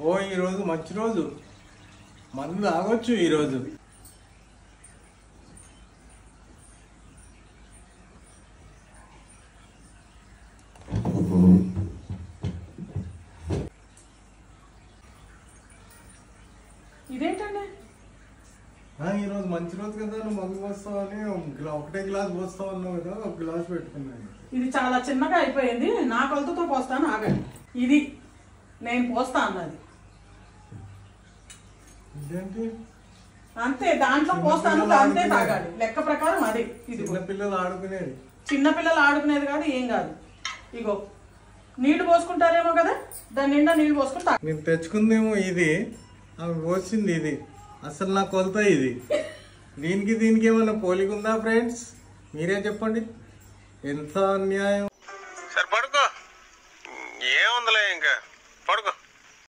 ఓ ఈరోజు మంచి రోజు, మందు తాగొచ్చు ఈరోజు. ఇదేంటండి? ఈరోజు మంచి రోజు కదా, నువ్వు మందు పోస్తావని ఒకటే గ్లాస్ పోస్తావు అన్నావు కదా, ఒక గ్లాస్ పెట్టుకున్నాను. ఇది చాలా చిన్నగా అయిపోయింది, నా కొలతతో పోస్తాను, ఆగండి. ఇది నేను పోస్తా అన్నది ఇదేంటి? అంతే, దాంట్లో పోస్తాను, అంతే తాగాలి, లెక్క ప్రకారం అదే. ఇది పిల్లలు ఆడుకునేది, చిన్నపిల్లలు ఆడుకునేది కాదు, ఏం కాదు. ఇగో నీళ్లు పోసుకుంటారేమో కదా, దాని నిండా నీళ్లు పోసుకుంటా. నేను తెచ్చుకుందేమో ఇది, ఆమె పోసింది ఇది. అసలు నా కొలత ఇది. దీనికి ఏమన్నా పోలిక ఉందా ఫ్రెండ్స్? మీరే చెప్పండి. ఎంత అన్యాయం.